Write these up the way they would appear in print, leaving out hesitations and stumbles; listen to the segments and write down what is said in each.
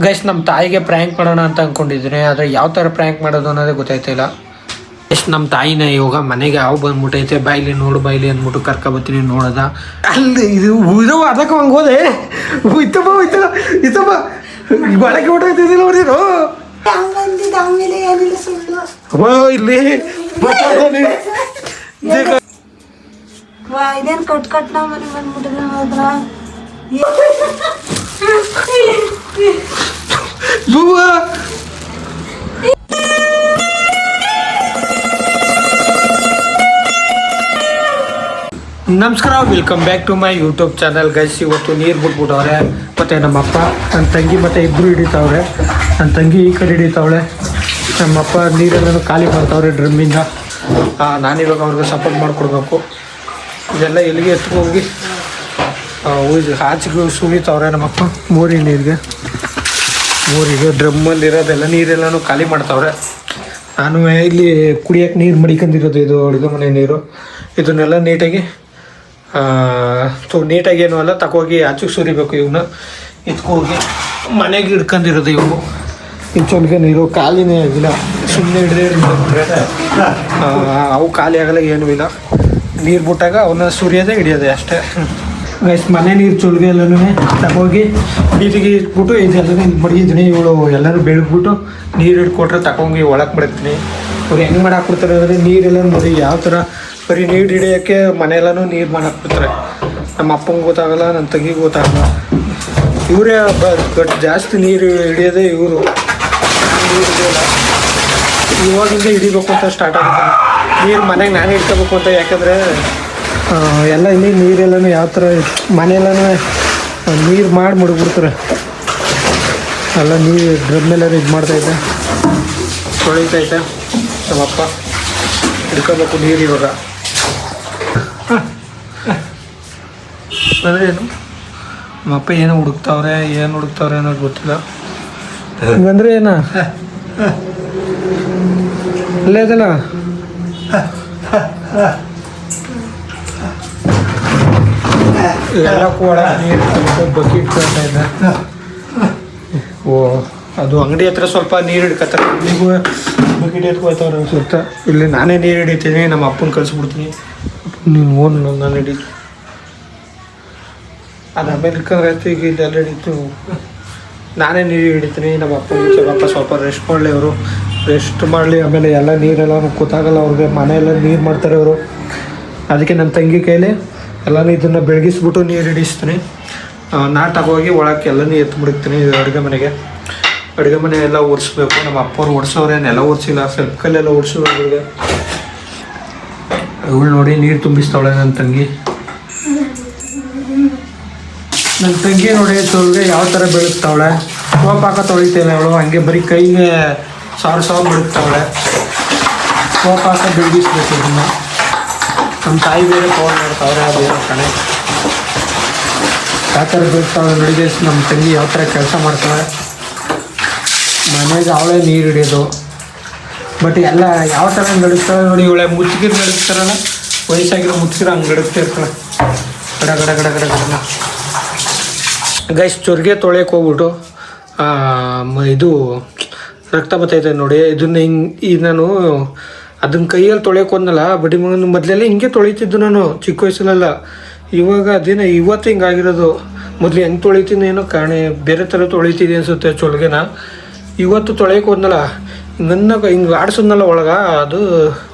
Guys ನಮ್ಮ ತಾಯಿಗೆ prank ಮಾಡೋಣ ಅಂತ ಅಂದ್ಕೊಂಡಿದ್ದೀನಿ, ಆದರೆ ಯಾವ ಥರ ಪ್ರ್ಯಾಂಕ್ ಮಾಡೋದು ಅನ್ನೋದೇ ಗೊತ್ತಾಯ್ತಿಲ್ಲ. ಎಷ್ಟು ನಮ್ಮ ತಾಯಿನ ಇವಾಗ ಮನೆಗೆ ಯಾವ ಬಂದ್ಬಿಟ್ಟೈತೆ, ಬಾಯ್ಲಿ ನೋಡು ಬಾಯ್ಲಿ ಅಂದ್ಬಿಟ್ಟು ಕರ್ಕೊಬತ್ತೀನಿ ನೋಡೋದ. ಅಲ್ಲಿ ಇದು ಅದಕ್ಕೆ ಹಂಗೆ ಹೋದೆ ಇತ್ತಪ್ಪ ಒಳಗೆ ಹೊಟ್ಟೈತಿದ್ದಿಲ್ಲ ನೋಡಿರು ಇಲ್ಲಿ ಇದೇನು ಕಟ್ ನಾವು ಮನೆ ಬಂದ್ಬಿಟ್ಟಿಲ್ಲ ಹೋದ್ರ ನಮಸ್ಕಾರ, welcome back to my YouTube channel. Guys ಇವತ್ತು ನೀರು ಬಿಟ್ಬಿಟ್ಟವ್ರೆ, ಮತ್ತು ನಮ್ಮಪ್ಪ ನನ್ನ ತಂಗಿ ಮತ್ತು ಇಬ್ಬರು ಹಿಡಿತಾವ್ರೆ. ನನ್ನ ತಂಗಿ ಈ ಕಡೆ ಹಿಡಿತಾವಳೆ, ನಮ್ಮಪ್ಪ ನೀರೆಲ್ಲನೂ ಖಾಲಿ ಮಾಡ್ತಾವ್ರೆ ಡ್ರಮ್ಮಿಂದ. ನಾನಿವಾಗ ಅವ್ರಿಗೆ ಸಪೋರ್ಟ್ ಮಾಡಿಕೊಡ್ಬೇಕು. ಇದೆಲ್ಲ ಎಲ್ಲಿಗೆ ಎತ್ಕೋಗಿ ಆಚೆಗೆ ಸುಳಿತಾವ್ರೆ ನಮ್ಮಪ್ಪ ಊರಿಗೆ ಡ್ರಮ್ಮಲ್ಲಿ ಇರೋದೆಲ್ಲ ನೀರೆಲ್ಲನೂ ಖಾಲಿ ಮಾಡ್ತಾವ್ರೆ. ನಾನು ಇಲ್ಲಿ ಕುಡಿಯೋಕ್ಕೆ ನೀರು ಮಡಿಕೊಂಡಿರೋದು, ಇದು ಅಡುಗೆ ಮನೆ ನೀರು. ಇದನ್ನೆಲ್ಲ ನೀಟಾಗಿ ನೀಟಾಗೇನು ಅಲ್ಲ ತಗೋಗಿ ಆಚೆಗೆ ಸುರಿಬೇಕು. ಇವನ್ನ ಎತ್ಕೋಗಿ ಮನೆಗೆ ಹಿಡ್ಕೊಂಡಿರೋದು ಇವು. ಇಂಚೊಲ್ಗೆ ನೀರು ಖಾಲಿನೇ ಆಗಿಲ್ಲ, ಸುಮ್ಮನೆ ಹಿಡಿದ್ರೆ ಅವು ಖಾಲಿ ಆಗಲ್ಲ, ಏನೂ ಇಲ್ಲ. ನೀರು ಬಿಟ್ಟಾಗ ಅವನ್ನ ಸುರಿಯೋದೇ ಹಿಡಿಯೋದೆ ಅಷ್ಟೇ. ಗೈಸ್ ಮನೆ ನೀರು ಚೊಲ್ಗೆ ಎಲ್ಲನೂ ತಗೋಗಿ ಬೀದಿಗೆ ಇಟ್ಬಿಟ್ಟು ಇದೆಲ್ಲನೂ ಮಡಗಿದ್ದೀನಿ. ಇವಳು ಎಲ್ಲರೂ ಬೆಳಗ್ಬಿಟ್ಟು ನೀರು ಹಿಡ್ಕೊಟ್ರೆ ತಗೊಂಡು ಒಳಗೆ ಮಡಗ್ತೀನಿ. ಅವ್ರು ಹೆಂಗೆ ಮಾಡಾಕ್ಬಿಡ್ತಾರೆ ಅಂದರೆ ನೀರೆಲ್ಲ ನೋಡಿ ಯಾವ ಥರ ಬರೀ ನೀರು ಹಿಡಿಯೋಕ್ಕೆ ಮನೆಯೆಲ್ಲನೂ ನೀರು ಮಾಡಾಕ್ಬಿಡ್ತಾರೆ. ನಮ್ಮ ಅಪ್ಪಂಗೆ ಗೊತ್ತಾಗಲ್ಲ, ನನ್ನ ತಂಗಿಗೆ ಗೊತ್ತಾಗಲ್ಲ. ಇವರೇ ಬಟ್ ಜಾಸ್ತಿ ನೀರು ಹಿಡಿಯೋದೇ ಇವರು. ನೀರು ಹಿಡಿಯೋಲ್ಲ, ಇವಾಗಿಂದ ಹಿಡಿಬೇಕು ಅಂತ ಸ್ಟಾರ್ಟ್ ಆಗುತ್ತೆ ನೀರು. ಮನೆಗೆ ನಾನೇ ಇಟ್ಕೋಬೇಕು ಅಂತ, ಯಾಕಂದರೆ ಎಲ್ಲ ಇಲ್ಲಿ ನೀರೆಲ್ಲನೂ ಯಾವ ಥರ ಮನೆಯೆಲ್ಲನೂ ನೀರು ಮಾಡಿ ಮುಡಿಬಿಡ್ತಾರೆ. ಎಲ್ಲ ನೀರು ಡ್ರಮ್ಮೆಲ್ಲ ಇದು ಮಾಡ್ತಾಯಿದ್ದೆ, ತೊಳಿತೈತೆ. ನಮ್ಮಪ್ಪ ಹಿಡ್ಕೋಬೇಕು ನೀರು ಇವಾಗ. ಅಂದರೆ ಏನು ನಮ್ಮಪ್ಪ ಏನೋ ಹುಡುಕ್ತಾವ್ರೆ ಅನ್ನೋದು ಗೊತ್ತಿಲ್ಲ. ಹಂಗಂದ್ರೆ ಏನ ಅಲ್ಲೇ ಅದಲ್ಲ ಎಲ್ಲ ಕೂಡ ನೀರು ಬಕೆಟ್ ಕೊಡ್ತಾ ಇದ್ದ. ಓ ಅದು ಅಂಗಡಿ ಹತ್ರ ಸ್ವಲ್ಪ ನೀರು ಹಿಡ್ಕೊತಾರೆ, ಇಲ್ಲಿಗೂ ಬಕೆಟ್ ಎತ್ಕೊಳ್ತಾವ್ರೆ ಅನ್ಸುತ್ತೆ. ಇಲ್ಲಿ ನಾನೇ ನೀರು ಹಿಡಿತೀನಿ, ನಮ್ಮ ಅಪ್ಪನ ಕಳಿಸ್ಬಿಡ್ತೀನಿ. ನೀನು ಓನ್ ನಾನು ಹಿಡಿತೀನಿ, ಅದು ಆಮೇಲೆ ಹಿಡ್ಕೊಂಡ್ರೆ ಆಯ್ತು. ಈಗ ಇದೆಲ್ಲ ಹಿಡಿತು, ನಾನೇ ನೀರು ಹಿಡಿತೀನಿ. ನಮ್ಮ ಅಪ್ಪ ಸ್ವಲ್ಪ ರೆಸ್ಟ್ ಮಾಡಲಿ, ಅವರು ರೆಸ್ಟ್ ಮಾಡಲಿ. ಆಮೇಲೆ ಎಲ್ಲ ನೀರೆಲ್ಲ ಗೊತ್ತಾಗಲ್ಲ ಅವ್ರಿಗೆ, ಮನೆಯೆಲ್ಲ ನೀರು ಮಾಡ್ತಾರೆ ಅವರು. ಅದಕ್ಕೆ ನನ್ನ ತಂಗಿ ಕೈಲಿ ಎಲ್ಲನೂ ಇದನ್ನು ಬೆಳಗಿಸ್ಬಿಟ್ಟು ನೀರು ಹಿಡಿಸ್ತೀನಿ. ನಾ ತಗೋಗಿ ಒಳಕ್ಕೆ ಎಲ್ಲನೂ ಎತ್ಬಿಡ್ತೀನಿ. ಅಡುಗೆ ಮನೆ ಎಲ್ಲ ಒರೆಸ್ಬೇಕು. ನಮ್ಮ ಅಪ್ಪವ್ರು ಒರೆಸೋರೆ, ನೆಲ ಒರೆಸಿಲ್ಲ, ಸ್ವಲ್ಪ ಕಲ್ಲೆಲ್ಲ ಒರೆಸೋರು ಅವ್ರಿಗೆ. ಇವಳು ನೋಡಿ ನೀರು ತುಂಬಿಸ್ತಾವಳೆ ನನ್ನ ತಂಗಿ ನೋಡಿ ತೊಳ್ಗೆ ಯಾವ ಥರ ಬೆಳಗ್ತಾವಳೆ. ಸೋಪ್ ಹಾಕ ತೊಳಿತೇನೆ ಅವಳು, ಹಂಗೆ ಬರೀ ಕೈಗೆ ಸಾವಿರ ಬೆಳಗ್ತಾವಳೆ. ಸೋಪ್ ಹಾಕ ಬೆಳಗಿಸ್ಬೇಕು ಇದನ್ನು. ನಮ್ಮ ತಾಯಿ ಬೇರೆ ಫೋನ್ ಮಾಡ್ತಾವ್ರೆ, ಅದೇನೋ ಕಣೆ ಯಾವ ಥರ ಬೆಳಗ್ತಾವಳೆ ಬೆಳಿಗ್ಗೆ. ನಮ್ಮ ತಂಗಿ ಯಾವ ಥರ ಕೆಲಸ ಮಾಡ್ತಾಳೆ ಮನೆಗೆ, ಅವಳೇ ನೀರು ಹಿಡಿಯೋದು. ಬಟ್ ಎಲ್ಲ ಯಾವ ಥರ ನಡುಗ್ತಾಳೆ ನೋಡಿ. ಇವಳೆ ಮುಚ್ಚಿಗಿರು ನಡುಗ್ತಾರಲ್ಲ, ವಯಸ್ಸಾಗಿರೋ ಮುಚ್ಚಿಗಿರು ಹಂಗೆ ನಡುಗ್ತಿರ್ತಾಳೆ ಗಡ. ಗೈಸ್ ಚೊರ್ಗೆ ತೊಳೆಯಕ್ಕೆ ಹೋಗ್ಬಿಟ್ಟು ಇದು ರಕ್ತ ಬರ್ತೈತೆ ನೋಡಿ. ಇದನ್ನ ಹಿಂಗೆ ನಾನು ಅದನ್ನ ಕೈಯಲ್ಲಿ ತೊಳೆಯೋಕೆ ಹೋದ್ನಲ್ಲ ಬಡಿ ಮಗನ. ಮೊದಲೆಲ್ಲ ಹಿಂಗೆ ತೊಳಿತಿದ್ದು ನಾನು ಚಿಕ್ಕ ವಯಸ್ಸಲ್ಲೆಲ್ಲ. ಇವಾಗ ಅದೇನೋ ಇವತ್ತು ಹಿಂಗಾಗಿರೋದು. ಮೊದಲು ಹೆಂಗೆ ತೊಳಿತೀನಿ ಏನೋ ಕಾಣೆ ಬೇರೆ ಥರ ತೊಳಿತಿದ್ದೆ ಅನಿಸುತ್ತೆ ಚೊಲ್ಗೆನ. ಇವತ್ತು ತೊಳೆಯೋಕೆ ಹೋದ್ನಲ್ಲ ಹಿಂಗೆ ಆಡಿಸೋದ್ನಲ್ಲ ಒಳಗೆ, ಅದು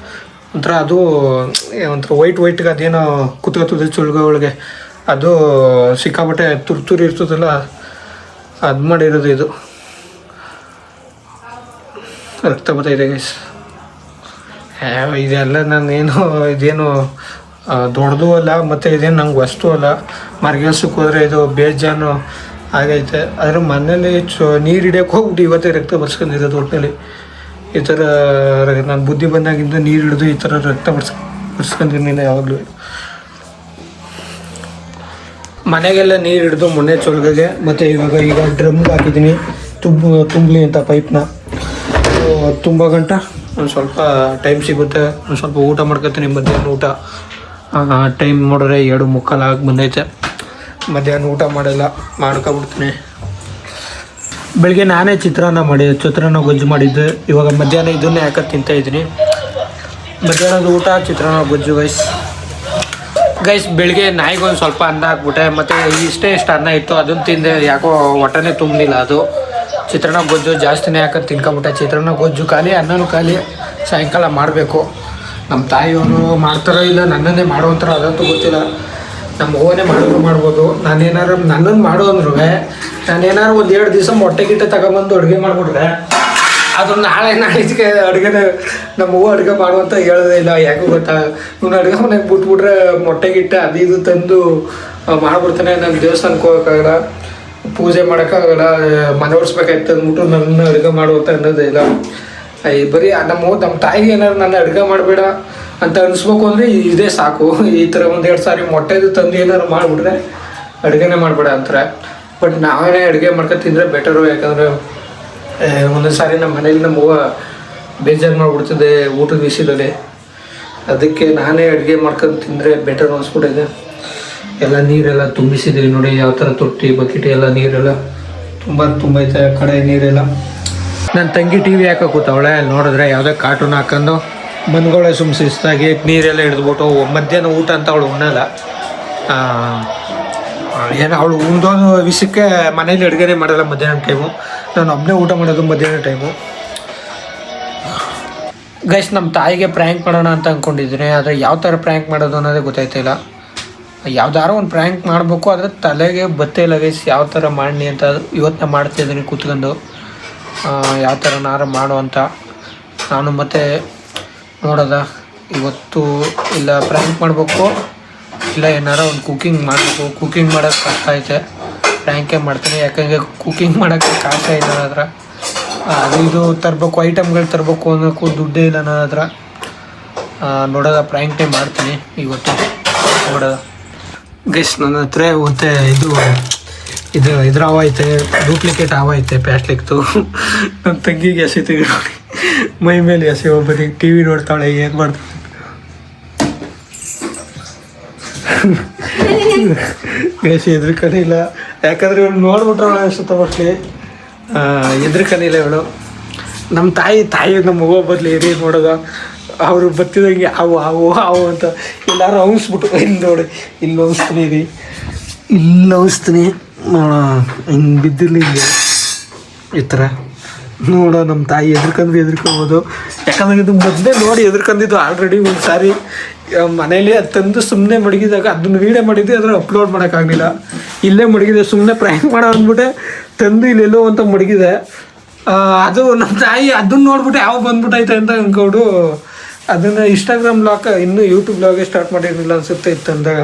ಒಂಥರ ವೈಟ್ಗೆ ಅದೇನೋ ಕುತ್ಕೋತದೆ ಚೊಲ್ಗೆ ಒಳಗೆ. ಅದು ಸಿಕ್ಕಾಪಟ್ಟೆ ತುರ್ತುರಿ ಇರ್ತದಲ್ಲ, ಅದು ಮಾಡಿರೋದು. ಇದು ರಕ್ತ ಬರ್ತೈತೆ ಗೈಸ್. ಇದೆಲ್ಲ ನಾನೇನು ಇದೇನು ದೊಡ್ಡದು ಅಲ್ಲ, ಮತ್ತು ಇದೇನು ನಂಗೆ ವಸ್ತು ಅಲ್ಲ. ಮರ್ಗೆಲ್ಸಕ್ಕೆ ಹೋದರೆ ಇದು ಬೇಜಾನು ಆಗೈತೆ. ಆದರೆ ಮನೇಲಿ ನೀರು ಹಿಡಿಯೋಕೆ ಹೋಗ್ಬಿಟ್ಟು ಇವತ್ತೇ ರಕ್ತ ಬರ್ಸ್ಕೊಂಡಿರೋದು. ಒಟ್ಟಿನಲ್ಲಿ ಈ ಥರ ನಾನು ಬುದ್ಧಿ ಬಂದಾಗಿಂದ ನೀರು ಹಿಡಿದು ಈ ಥರ ರಕ್ತ ಬರ್ಸ್ಕೊಂಡಿರ್ಲಿಲ್ಲ ಯಾವಾಗಲೂ. ಮನೆಗೆಲ್ಲ ನೀರು ಹಿಡಿದು ಮೊನ್ನೆ ಚೊಲ್ಗೆ, ಮತ್ತು ಈಗ ಡ್ರಮ್ಗೆ ಹಾಕಿದ್ದೀನಿ ತುಂಬಲಿ ಅಂತ ಪೈಪ್ನ. ತುಂಬ ಗಂಟ ಒಂದು ಸ್ವಲ್ಪ ಟೈಮ್ ಸಿಗುತ್ತೆ. ಒಂದು ಸ್ವಲ್ಪ ಊಟ ಮಾಡ್ಕೊತೀನಿ, ಮಧ್ಯಾಹ್ನ ಊಟ. ಟೈಮ್ ನೋಡಿದ್ರೆ 2:45 ಆಗಿ ಬಂದೈತೆ. ಮಧ್ಯಾಹ್ನ ಊಟ ಮಾಡಿಲ್ಲ, ಮಾಡ್ಕೊಬಿಡ್ತೀನಿ. ಬೆಳಿಗ್ಗೆ ನಾನೇ ಚಿತ್ರಾನ್ನ ಗೊಜ್ಜು ಮಾಡಿದ್ದೆ. ಇವಾಗ ಮಧ್ಯಾಹ್ನ ಇದನ್ನೇ ಯಾಕೆ ತಿಂತಾಯಿದ್ದೀನಿ. ಮಧ್ಯಾಹ್ನದ ಊಟ ಚಿತ್ರಾನ್ನ ಗೊಜ್ಜು ಗೈಸ್. ಬೆಳಿಗ್ಗೆ ನಾಯಿಗೊಂದು ಸ್ವಲ್ಪ ಅನ್ನ ಹಾಕ್ಬಿಟ್ಟೆ, ಮತ್ತು ಇಷ್ಟೇ ಅನ್ನ ಇತ್ತು ಅದನ್ನು ತಿಂದೆ. ಯಾಕೋ ಹೊಟ್ಟೆನೇ ತುಂಬಲಿಲ್ಲ. ಅದು ಚಿತ್ರಾನ್ನ ಗೊಜ್ಜು ಜಾಸ್ತಿನೇ ಹಾಕೋದು ತಿನ್ಕೊಂಬಿಟ್ಟೆ. ಚಿತ್ರಾನ್ನ ಗೊಜ್ಜು ಖಾಲಿ, ಅನ್ನನೂ ಖಾಲಿ. ಸಾಯಂಕಾಲ ಮಾಡಬೇಕು. ನಮ್ಮ ತಾಯಿಯವರು ಮಾಡ್ತಾರೋ ಇಲ್ಲ ನನ್ನನ್ನೇ ಮಾಡುವಂತಾರೋ ಅದಂತೂ ಗೊತ್ತಿಲ್ಲ. ನಮ್ಮ ಓನೇ ಮಾಡ್ಬೋದು. ನನ್ನನ್ನು ಮಾಡು ಅಂದ್ರೂ ನಾನೇನಾದ್ರು ಒಂದು 2 ದಿವಸ ಮೊಟ್ಟೆ ಗಿಟ್ಟೆ ತಗೊಂಬಂದು ಅಡುಗೆ ಮಾಡಿಬಿಟ್ರೆ ಅದು ನಾಳೆಗೆ ಅಡುಗೆನೇ ನಮ್ಮ ಹೂವು ಅಡುಗೆ ಮಾಡುವಂತ ಹೇಳೋದೇ ಇಲ್ಲ. ಯಾಕೆ ಗೊತ್ತಾ, ಇವ್ನು ಅಡುಗೆ ಮನೆಗೆ ಬಿಟ್ಬಿಟ್ರೆ ಮೊಟ್ಟೆ ಗಿಟ್ಟೆ ಅದು ಇದು ತಂದು ಮಾಡ್ಬಿಡ್ತಾನೆ. ನನ್ನ ದೇವಸ್ಥಾನಕ್ಕೆ ಹೋಗೋಕ್ಕಾಗಲ್ಲ, ಪೂಜೆ ಮಾಡೋಕ್ಕಾಗಲ್ಲ, ಮನೆ ಒರೆಸ್ಬೇಕಾಯ್ತು ಅಂದ್ಬಿಟ್ಟು ನನ್ನ ಅಡುಗೆ ಮಾಡುವಂತ ಅನ್ನೋದೇ ಇಲ್ಲ. ಬರೀ ನಮ್ಮ ತಾಯಿಗೆ ಏನಾದ್ರು ನನ್ನ ಅಡುಗೆ ಮಾಡಬೇಡ ಅಂತ ಅನಿಸ್ಬೇಕು ಅಂದರೆ ಇದೇ ಸಾಕು. ಈ ಥರ 1-2 ಸಾರಿ ಮೊಟ್ಟೆದು ತಂದು ಏನಾದ್ರು ಮಾಡಿಬಿಟ್ರೆ ಅಡುಗೆನೇ ಮಾಡಬೇಡ ಅಂತಾರೆ. ಬಟ್ ನಾವೇ ಅಡುಗೆ ಮಾಡ್ಕೊಂಡು ತಿಂದರೆ ಬೆಟರು. ಯಾಕಂದರೆ ಒಂದೊಂದು ಸಾರಿ ನಮ್ಮ ಮನೇಲಿ ನಮ್ಮ ಹೂವು ಬೇಜಾರು ಮಾಡಿಬಿಡ್ತದೆ ಊಟದ ವಿಷಯದಲ್ಲಿ. ಅದಕ್ಕೆ ನಾನೇ ಅಡುಗೆ ಮಾಡ್ಕೊಂಡು ತಿಂದರೆ ಬೆಟರ್ ಅನಿಸ್ಬಿಟ್ಟಿದೆ. ಎಲ್ಲ ನೀರೆಲ್ಲ ತುಂಬಿಸಿದ್ದೀವಿ ನೋಡಿ, ಯಾವ ಥರ ತೊಟ್ಟಿ ಬಕೆಟ್ ಎಲ್ಲ ನೀರೆಲ್ಲ ತುಂಬೈತೆ ಕಡೆ ನೀರೆಲ್ಲ. ನನ್ನ ತಂಗಿ ಟಿ ವಿ ಹಾಕೋ ಕೂತವಳೆ. ನೋಡಿದ್ರೆ ಯಾವುದೇ ಕಾರ್ಟೂನ್ ಹಾಕೊಂಡು ಬಂದ್ಗಳೇ ಸುಮ್ಸಿಸ್ತಾಗಿ ನೀರೆಲ್ಲ ಹಿಡಿದ್ಬಿಟ್ಟು ಮಧ್ಯಾಹ್ನ ಊಟ ಅಂತ ಅವಳು ಉಣ್ಣಲ್ಲ. ಏನು ಅವಳು ಉಣ್ದೋದು ವಿಷಯಕ್ಕೆ ಮನೇಲಿ ಅಡುಗೆನೇ ಮಾಡೋಲ್ಲ ಮಧ್ಯಾಹ್ನ ಟೈಮು. ನಾನು ಒಬ್ಬನೇ ಊಟ ಮಾಡೋದು ಮಧ್ಯಾಹ್ನ ಟೈಮು. ಗೈಸ್, ನಮ್ಮ ತಾಯಿಗೆ ಪ್ರ್ಯಾಂಕ್ ಮಾಡೋಣ ಅಂತ ಅಂದ್ಕೊಂಡಿದ್ದೀನಿ. ಆದರೆ ಯಾವ ಥರ ಪ್ರ್ಯಾಂಕ್ ಮಾಡೋದು ಅನ್ನೋದೇ ಗೊತ್ತಾಯ್ತಿಲ್ಲ. ಯಾವ್ದಾರು ಒಂದು ಪ್ರ್ಯಾಂಕ್ ಮಾಡಬೇಕು, ಆದರೆ ತಲೆಗೆ ಬತ್ತೇ ಇಲ್ಲ ಗೈಸ್. ಯಾವ ಥರ ಮಾಡಿ ಅಂತ ಇವತ್ತು ಮಾಡ್ತಾಯಿದ್ದೀನಿ ಕೂತ್ಕೊಂಡು. ಯಾವ ಥರ ಮಾಡು ಅಂತ ನಾನು ಮತ್ತೆ ನೋಡೋದ. ಇವತ್ತು ಇಲ್ಲ ಪ್ರ್ಯಾಂಕ್ ಮಾಡಬೇಕು, ಇಲ್ಲ ಏನಾರು ಒಂದು ಕುಕ್ಕಿಂಗ್ ಮಾಡಬೇಕು. ಕುಕ್ಕಿಂಗ್ ಮಾಡೋದು ಕಷ್ಟ ಐತೆ, ಪ್ರ್ಯಾಂಕೇ ಮಾಡ್ತೀನಿ. ಯಾಕಂದರೆ ಕುಕ್ಕಿಂಗ್ ಮಾಡೋಕ್ಕೆ ಕಾಸ ಇಲ್ಲ ನನ್ನ ಹತ್ರ. ಅದು ಇದು ತರಬೇಕು, ಐಟಮ್ಗಳು ತರಬೇಕು ಅನ್ನೋಕ್ಕೂ ದುಡ್ಡೇ ಇಲ್ಲ ನನ್ನ ಹತ್ರ. ನೋಡೋದ ಪ್ರ್ಯಾಂಕ್ನೇ ಮಾಡ್ತೀನಿ ಇವತ್ತು. ನೋಡೋದ ಗೈಸ್, ನನ್ನ ಹತ್ರ ಮತ್ತೆ ಇದ್ರ ಹಾವು ಐತೆ, ಡೂಪ್ಲಿಕೇಟ್ ಹಾವು ಐತೆ ಪ್ಯಾಸ್ಲಿಕ್ದು. ನನ್ನ ತಂಗಿಗೆ ಎಸಿತೀವಿ ನೋಡಿ, ಮೈ ಮೇಲೆ ಎಸೆ. ಒಬ್ಬರಿಗೆ ಟಿ ವಿ ನೋಡ್ತಾಳೆ, ಏನು ಮಾಡ್ತಾಳೆ ಗೈಸ್. ಹೆದ್ರಕನಿಲ್ಲ, ಯಾಕಂದರೆ ಇವಳು ನೋಡ್ಬಿಟ್ರವಳು ಅನಿಸುತ್ತೆ ಮೋಸ್ಟ್ಲಿ. ಹೆದ್ರಕನಿಲ್ಲ ಇವಳು. ನಮ್ಮ ತಾಯಿ ನಮ್ಮ ಹೂವು ಬದಲು ಏನೇ ನೋಡೋದ, ಅವರು ಬರ್ತಿದಂಗೆ ಹಾವು ಅಂತ ಎಲ್ಲರೂ ಅವಿಸ್ಬಿಟ್ಟು ಇಲ್ಲಿ ನೋಡಿ, ಇಲ್ಲಿ ಅವಿಸ್ತೀನಿ ನೋಡ, ಹಿಂಗೆ ಬಿದ್ದಿರಲಿ ಹಿಂಗೆ ಈ ಥರ ನೋಡೋ. ನಮ್ಮ ತಾಯಿ ಹೆದ್ರ್ಕೊಬೋದು. ಯಾಕಂದ್ರೆ ಇದು ಮೊದಲೇ ನೋಡಿ ಹೆದ್ರ್ಕೊಂಡಿದ್ದು ಆಲ್ರೆಡಿ ಒಂದು ಸಾರಿ ಮನೇಲಿ ಅದು ತಂದು ಸುಮ್ಮನೆ ಮಡಗಿದಾಗ ಅದನ್ನು ವೀಡಿಯೋ ಮಾಡಿದ್ದೆ, ಅದನ್ನು ಅಪ್ಲೋಡ್ ಮಾಡೋಕ್ಕಾಗಲಿಲ್ಲ. ಇಲ್ಲೇ ಮಡಗಿದೆ, ಸುಮ್ಮನೆ ಪ್ರ್ಯಾಂಕ್ ಮಾಡೋ ಅಂದ್ಬಿಟ್ಟೆ ತಂದು ಇಲ್ಲೆಲ್ಲೋ ಅಂತ ಮಡಗಿದೆ. ಅದು ನಮ್ಮ ತಾಯಿ ಅದನ್ನು ನೋಡ್ಬಿಟ್ಟು ಯಾವ ಬಂದ್ಬಿಟ್ಟೈತೆ ಅಂತ ಅಂದ್ಕೊಂಡು ಅದನ್ನು ಇನ್ಸ್ಟಾಗ್ರಾಮ್ ಬ್ಲಾಗ್, ಇನ್ನೂ ಯೂಟ್ಯೂಬ್ ಬ್ಲಾಗೇ ಸ್ಟಾರ್ಟ್ ಮಾಡಿರಲಿಲ್ಲ ಅನಿಸುತ್ತೆ ಇತ್ತು ಅಂದಾಗ.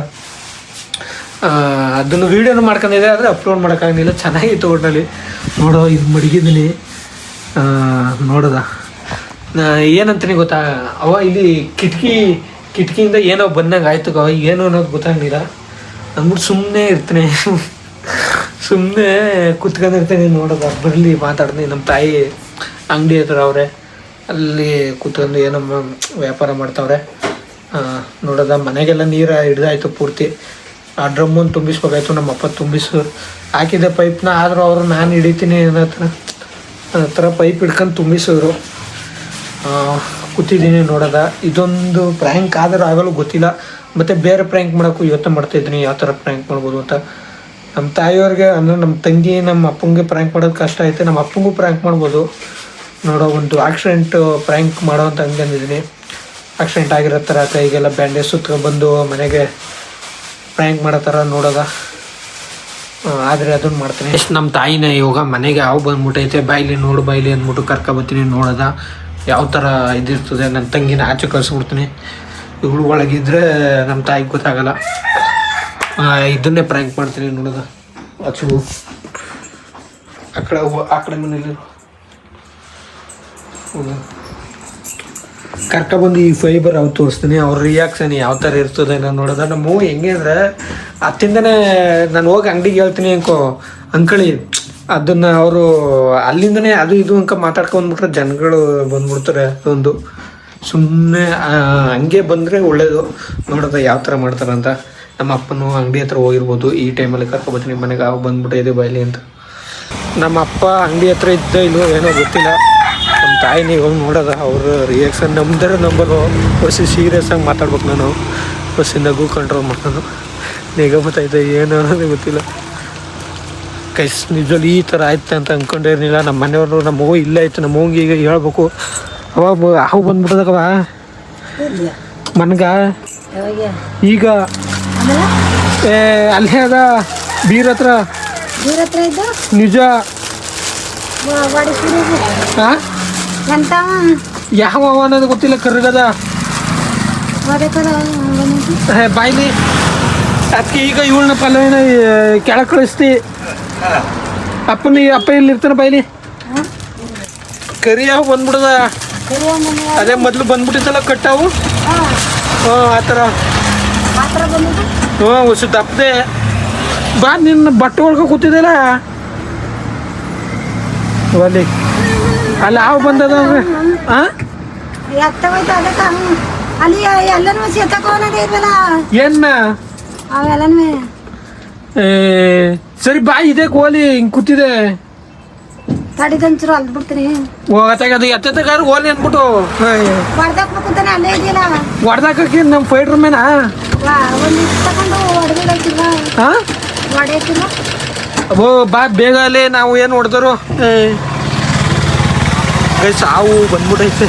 ಅದನ್ನು ವೀಡಿಯೋನು ಮಾಡ್ಕೊಂಡಿದ್ದೆ, ಆದರೆ ಅಪ್ಲೋಡ್ ಮಾಡೋಕ್ಕಾಗಲಿಲ್ಲ. ಚೆನ್ನಾಗಿತ್ತು ಒಟ್ಟಿನಲ್ಲಿ. ನೋಡೋ, ಇದು ಮಡಗಿದ್ದೀನಿ ನೋಡೋದ. ಏನಂತೀನಿ ಗೊತ್ತಾ, ಅವ ಇಲ್ಲಿ ಕಿಟಕಿಯಿಂದ ಏನೋ ಬಂದಂಗೆ ಆಯ್ತು. ಅವ ಏನು ಅನ್ನೋದು ಗೊತ್ತಾಗಲಿಲ್ಲ ಅಂದ್ಬಿಟ್ಟು ಸುಮ್ಮನೆ ಇರ್ತೀನಿ, ಸುಮ್ಮನೆ ಕುತ್ಕೊಂಡಿರ್ತೀನಿ. ನೋಡೋದ ಬರಲಿ ಮಾತಾಡ್ತೀನಿ. ನಮ್ಮ ತಾಯಿ ಅಂಗಡಿ ಹತ್ರ ಅವರೇ, ಅಲ್ಲಿ ಕೂತ್ಕೊಂಡು ಏನೋ ವ್ಯಾಪಾರ ಮಾಡ್ತಾವ್ರೆ. ನೋಡೋದ ಮನೆಗೆಲ್ಲ ನೀರು ಹಿಡ್ದಾಯ್ತು ಪೂರ್ತಿ. ಆ ಡ್ರಮ್ಮನ್ನು ತುಂಬಿಸ್ಬೇಕಾಯ್ತು. ನಮ್ಮ ಅಪ್ಪ ಹಾಕಿದ್ದೆ ಪೈಪ್ನ, ಆದರೂ ಅವರು ನಾನು ಹಿಡಿತೀನಿ ಅನ್ನೋ ಥರ ಪೈಪ್ ಹಿಡ್ಕೊಂಡು ತುಂಬಿಸಿದ್ರು. ಕೂತಿದ್ದೀನಿ ನೋಡೋದ. ಇದೊಂದು ಪ್ರ್ಯಾಂಕ್ ಆದರೂ ಆಗಲು ಗೊತ್ತಿಲ್ಲ. ಮತ್ತು ಬೇರೆ ಪ್ರ್ಯಾಂಕ್ ಮಾಡೋಕ್ಕೂ ಇವತ್ತು ಮಾಡ್ತಾಯಿದ್ದೀನಿ, ಯಾವ ಥರ ಪ್ರ್ಯಾಂಕ್ ಮಾಡ್ಬೋದು ಅಂತ. ನಮ್ಮ ತಾಯಿಯವ್ರಿಗೆ ಅಂದರೆ ನಮ್ಮ ತಂಗಿ ನಮ್ಮ ಅಪ್ಪಂಗೆ ಪ್ರ್ಯಾಂಕ್ ಮಾಡೋದು ಕಷ್ಟ ಐತೆ. ನಮ್ಮ ಅಪ್ಪಂಗೂ ಪ್ರ್ಯಾಂಕ್ ಮಾಡ್ಬೋದು. ನೋಡೋ, ಒಂದು ಆಕ್ಸಿಡೆಂಟ್ ಪ್ರ್ಯಾಂಕ್ ಮಾಡೋ ಅಂತ ಅಂದ್ಕೊಂಡಿದ್ದೀನಿ. ಆಕ್ಸಿಡೆಂಟ್ ಆಗಿರೋ ಥರ ಕೈಗೆಲ್ಲ ಬ್ಯಾಂಡೇಜ್ ಸುತ್ಕೊಬಂದು ಮನೆಗೆ ಪ್ರ್ಯಾಂಕ್ ಮಾಡೋ ಥರ ನೋಡೋದ. ಆದರೆ ಅದನ್ನು ಮಾಡ್ತೀನಿ. ಎಷ್ಟು ನಮ್ಮ ತಾಯಿನೇ ಇವಾಗ ಮನೆಗೆ ಹಾವು ಬಂದ್ಬಿಟ್ಟೈತೆ, ಬಾಯ್ಲಿ ಅಂದ್ಬಿಟ್ಟು ಕರ್ಕೊಬತ್ತೀನಿ. ನೋಡೋದ ಯಾವ ಥರ ಇದಿರ್ತದೆ. ನನ್ನ ತಂಗಿನ ಆಚೆ ಕಳಿಸ್ಬಿಡ್ತೀನಿ. ಇವಳು ಒಳಗಿದ್ರೆ ನಮ್ಮ ತಾಯಿಗೆ ಗೊತ್ತಾಗಲ್ಲ. ಇದನ್ನೇ ಪ್ರ್ಯಾಂಕ್ ಮಾಡ್ತೀನಿ. ನೋಡೋದ ಆಚು ಆ ಕಡೆ ಮನೇಲಿ ಕರ್ಕೊಬಂದು ಈ ಫೈಬರ್ ಅವ್ರು ತೋರಿಸ್ತೀನಿ. ಅವ್ರ ರಿಯಾಕ್ಷನ್ ಯಾವ ಥರ ಇರ್ತದೆ ನಾನು ನೋಡೋದ. ನಮ್ಮ ಮೂವಿ ಹೆಂಗೆ ಅಂದರೆ ಅತ್ತಿಂದನೇ ನಾನು ಹೋಗಿ ಅಂಗಡಿಗೆ ಹೇಳ್ತೀನಿ ಅಂಕಳಿ, ಅದನ್ನು ಅವರು ಅಲ್ಲಿಂದನೇ ಅದು ಇದು ಅಂಕ ಮಾತಾಡ್ಕೊಂಡ್ಬಿಟ್ರೆ ಜನಗಳು ಬಂದ್ಬಿಡ್ತಾರೆ. ಒಂದು ಸುಮ್ಮನೆ ಹಂಗೆ ಬಂದರೆ ಒಳ್ಳೇದು. ನೋಡೋದ ಯಾವ ಥರ ಮಾಡ್ತಾರಂತ. ನಮ್ಮ ಅಪ್ಪನೂ ಅಂಗಡಿ ಹತ್ರ ಹೋಗಿರ್ಬೋದು. ಈ ಟೈಮಲ್ಲಿ ಕರ್ಕೊಬತ್ತೀನಿ ಮನೆಗೆ ಹಾವು ಬಂದ್ಬಿಟ್ಟಿದೆ ಬಾಯ್ಲಿ ಅಂತ. ನಮ್ಮ ಅಪ್ಪ ಅಂಗಡಿ ಹತ್ರ ಇದ್ದ ಇಲ್ವೋ ಏನೋ ಗೊತ್ತಿಲ್ಲ. ನಮ್ಮ ತಾಯಿನ ಇವಾಗ ನೋಡೋದ ಅವ್ರ ರಿಯಾಕ್ಷನ್ ನಂಬರು ಹೊಸ ಸೀರಿಯಸ್ ಆಗಿ ಮಾತಾಡ್ಬೇಕು. ನಾನು ಹೊಸ ನಗು ಕಂಟ್ರೋಲ್ ಮಾಡೋದು ನಿಗಮತ್ತೈತೆ ಏನು ಅನ್ನೋದೇ ಗೊತ್ತಿಲ್ಲ. ಕೈಸ್ ನಿಜವಲ್ಲಿ ಈ ಥರ ಆಯ್ತು ಅಂತ ಅಂದ್ಕೊಂಡಿರಲಿಲ್ಲ. ನಮ್ಮ ಮನೆಯವರು ನಮ್ಮ ಮಗು ಇಲ್ಲ ಆಯ್ತು. ನಮ್ಮ ಮಗುಗೆ ಈಗ ಹೇಳ್ಬೇಕು. ಅವಾಗ ಹಾವು ಬಂದ್ಬಿಟ್ಟದಕ್ಕವ ಮನ್ಗ ಈಗ ಅಲ್ಲೇ ಅದ ಬೀರ್ ಹತ್ರ ನಿಜ. ಯಾವ ಅನ್ನೋದು ಗೊತ್ತಿಲ್ಲ. ಕರ್ಗದ ಬಾಯ್ಲಿ ಅದಕ್ಕೆ ಈಗ ಇವಳನ್ನ ಪಲ್ಲವಿನ ಕೆಳಗೆ ಕಳಿಸ್ತಿ. ಅಪ್ಪ ಇಲ್ಲಿ ಇರ್ತಾನೆ ಬಾಯ್ಲಿ. ಕರಿ ಯಾವ ಬಂದ್ಬಿಡದ ಅದೇ ಮೊದ್ಲು ಬಂದ್ಬಿಟ್ಟಿತ್ತಲ್ಲ ಕಟ್ಟಾವು. ಆ ಥರ ಹೊಸ ದಪ್ಪದೆ ಬಾ. ನಿನ್ನ ಬಟ್ಟೆ ಒಳಗೆ ಕೂತಿದ್ದಲ್ಲ ಅಲ್ಲಿ ಅಲ್ಲಿ ಹಾವು ಬಂದದ ಅಂದ್ರೆ ಏನ ಸರಿ ಬಾ. ಇದೆ ಕೋಲಿ ಹಿಂಗ್ ಕೂತಿದೆ. ತಡಿದಂಚರು ಅಲ್ದ್ ಬಿಡ್ತೀನಿ. ಎತ್ತಗಾರ ಓಲಿ ಅಂದ್ಬಿಟ್ಟು ಹೊಡ್ದಾಕ್ಬೇಕಂತಾನೆ ಅಲ್ಲೇ ಇದೆಯಲ್ಲ. ಹೊಡ್ದಾಕಿ ನಮ್ಮ ಫೈಟ್ರ್ ಮೇನ ತಗೊಂಡು ಹೊಡೆದಿಲ್ಲ ಹೊಡೆಯಕ್ಕಿಲ್ಲ. ಅಬ್ಬೋ ಬಾ ಬೇಗ ಅಲ್ಲಿ. ನಾವು ಏನು ಹೊಡೆದರು ಗೈಸ್ ಹಾವು ಬಂದ್ಬಿಟ್ಟೈತೆ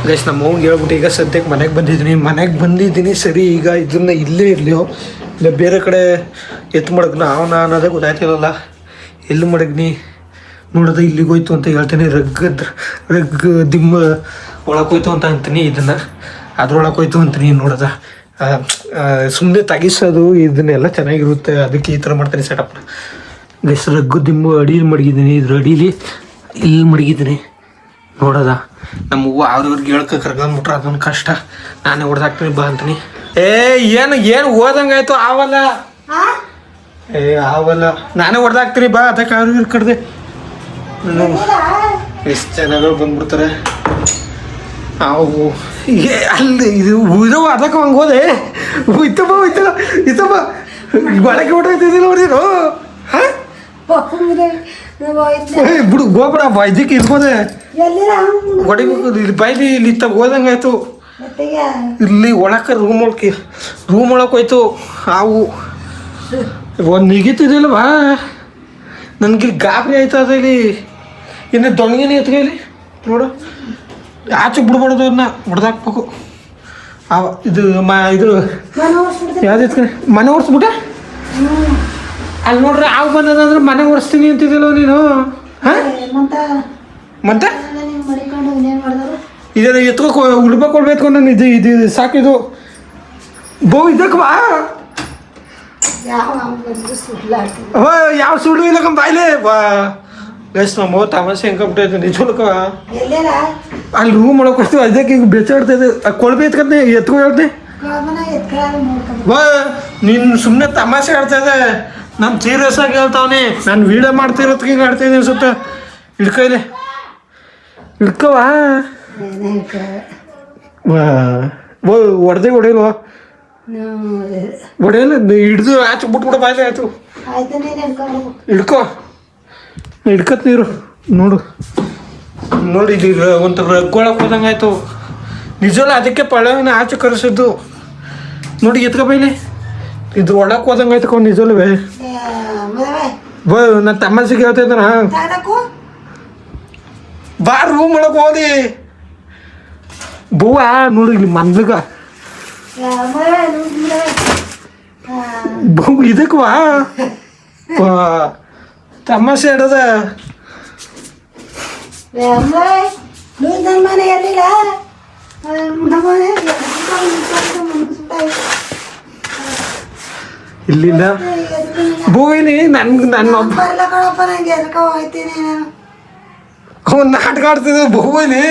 ಗೈಸ್. ನಮ್ಮ ಅವ್ನಿಗೆ ಹೇಳ್ಬಿಟ್ಟು ಈಗ ಸದ್ಯಕ್ಕೆ ಮನೆಗೆ ಬಂದಿದ್ದೀನಿ. ಸರಿ ಈಗ ಇದನ್ನ ಇಲ್ಲೇ ಇರಲಿಯೋ ಇಲ್ಲ ಬೇರೆ ಕಡೆ ಎತ್ತು ಮಡಗ್ನ ಅವನ ಅನ್ನೋದೇ ಗೊತ್ತಾಯ್ತಿರಲ್ಲ. ಎಲ್ಲಿ ಮಡಗ್ನಿ ನೋಡೋದು ಇಲ್ಲಿಗೆ ಹೋಯ್ತು ಅಂತ ಹೇಳ್ತೀನಿ. ರಗ್ ದಿಮ್ಮ ಒಳಗೆ ಹೋಯ್ತು ಅಂತ ಅಂತೀನಿ. ಇದನ್ನು ಅದ್ರೊಳಗೆ ಹೋಯ್ತು ಅಂತೀನಿ. ನೋಡೋದ ಸುಮ್ಮನೆ ತಗಿಸೋದು ಇದನ್ನೆಲ್ಲ ಚೆನ್ನಾಗಿರುತ್ತೆ. ಅದಕ್ಕೆ ಈ ಥರ ಮಾಡ್ತೀನಿ ಸೆಟಪ್. ಗೈಸ್ ರಗ್ಗು ದಿಮ್ಮು ಅಡಿಲಿ ಮಡಗಿದ್ದೀನಿ. ಇದ್ರ ಅಡೀಲಿ ಇಲ್ಲಿ ಮಡಗಿದ್ದೀನಿ. ನೋಡೋದ ನಮ್ಮ ಹೂವು ಅವ್ರವ್ರಿಗೆ ಹೇಳ್ಕ ಕರ್ಕೊಂಡ್ಬಿಟ್ರೆ ಅದೊಂದು ಕಷ್ಟ. ನಾನೇ ಹೊಡೆದಾಕ್ತೀನಿ ಬಾ ಅಂತೀನಿ. ಏನು ಓದಂಗಾಯ್ತು ಆವಲ್ಲ. ಆವಲ್ಲ ನಾನೇ ಹೊಡೆದಾಕ್ತೀನಿ ಬಾ. ಅದಕ್ಕೆ ಅವ್ರಿಗೆ ಕಡ್ದೆ ಎಷ್ಟು ಜನಗಳು ಬಂದ್ಬಿಡ್ತಾರೆ. ಅವು ಅಲ್ಲಿ ಇದು ಅದಕ್ಕೆ ಹಂಗೆ ಹೋದೆ. ಇತ್ತಪ್ಪ ಒಳಗೆ ಹೊಟ್ಟೋಗ್ತಿದ್ದಿಲ್ಲ ಅವ್ರಿರು. ಬಿಡು ಗೋಪುರ ಇದಕ್ಕೆ ಇರ್ಬೋದೆ ಹೊಡಿಬೇಕು. ಇಲ್ಲಿ ಬೈಲಿ ಇಲ್ಲಿ ಇತ್ತ ಹೋದಂಗಾಯ್ತು. ಇಲ್ಲಿ ಒಳಕ್ಕೆ ರೂಮ್ ಒಳಗೆ ಹೋಯ್ತು ಹಾವು. ಒಂದು ನಿಗಿತಿದಿಲ್ವಾ ನನಗಿಲ್ಲಿ ಗಾಬರಿ ಆಯ್ತದ. ಇಲ್ಲಿ ಇನ್ನು ದೊಣ್ಣಗೇನೆ ಎತ್ಕೈಲಿ ನೋಡು. ಆಚೆ ಬಿಡ್ಬಾರ್ದು ಅದನ್ನ ಹೊಡೆದಾಕ್ಬೇಕು. ಇದು ಯಾವ್ದು ಎತ್ಕೊಂಡು ಮನೆ ಒರೆಸ್ಬಿಟ್ಟ. ಅಲ್ಲಿ ನೋಡ್ರಿ ಹಾವು ಬಂದದಂದ್ರೆ ಮನೆ ಒರೆಸ್ತೀನಿ ಅಂತಿದ್ದಿಲ್ಲ ನೀನು. ಹಾಂ ಮತ್ತೆ ಇದೆಲ್ಲ ಎತ್ಕೊ ಉಳ್ಬೇಕು ನಾನು. ಇದು ಸಾಕಿದು ಬೋ ಇದಕ್ಕೆ ಬಾ. ಯಾವ ಸುಳ್ಳು ಇಲ್ಲ ಕಮ್ಮ ಬಾಯ್ಲೆ ಬಾ. ಗೈಸ್ ನಮ್ಮ ತಮಾಷೆ ಹೆಂಗ್ಬಿಟ್ಟೈತೆ ನಿಜಕ್ಕ. ಅಲ್ಲಿ ರೂಮ್ ಒಳಗೆ ಕೊಡ್ತೀವಿ. ಅದಕ್ಕೆ ಈಗ ಬೆಚ್ಚಾಡ್ತೈತೆ. ಕೊಳ್ಬೆ ಎತ್ಕೊಂಡೆ ಎತ್ಕೊ ಹೇಳ್ತೆ ಬಾ. ನೀನು ಸುಮ್ಮನೆ ತಮಾಷೆ ಆಡ್ತಾಯಿದ್ದೆ. ನಾನು ಸೀರಿಯಸ್ ಆಗಿ ಹೇಳ್ತಾವನೆ. ನಾನು ವೀಡಿಯೋ ಮಾಡ್ತಿರೋದಕ್ಕೆ ಹಿಂಗೆ ಆಡ್ತಾಯಿದ್ದೆ ಅನ್ಸುತ್ತೆ. ಹಿಡ್ಕೈಲೆ ಹಿಡ್ಕವಾ. ಹೊಡೆಯಲ್ವಾ ಹೊಡೆಯಲ್ಲ. ಹಿಡ್ದು ಆಚೆ ಬಿಟ್ಬಿಡ ಬಾಯ್ಲೆ ಆಯ್ತು. ಹಿಡ್ಕತ್ ನೀರು ನೋಡು. ನೋಡಿ ಇಲ್ಲಿ ಒಂಥರ ರಗ್ಗೊಳಕ್ಕೆ ಹೋದಂಗೆ ಆಯ್ತು. ನಿಜವಲ್ಲ ಅದಕ್ಕೆ ಪಳವಿನ ಆಚೆ ಕರೆಸಿದ್ದು ನೋಡಿ. ಎತ್ಕ ಬೈಲಿ ಇದು ಒಳಕ್ಕೆ ಹೋದಂಗೆ ಆಯ್ತು ನಿಜವಲ್ವೇ. ನಾನು ತಮ್ಮಸಿಗೆ ಹೇಳ್ತಾ ಇದ್ದಾನ ಬಾ ರೂಮ್ ಒಳಗೆ ಹೋದಿ. ಬೂವ ನೋಡಿ ಇಲ್ಲಿ ಮನ್ಲಗ ಬೂ ಇದಕ್ಕೆ ವಾ ತಮಾಷೆ ಆಡದ. ಇಲ್ಲಿಂದ ಭೂವಿನಿ ನನ್ನ ಅವನ್ ನಾಟಕ ಆಡ್ತಿದ್ದ ಭೂವಿನಿ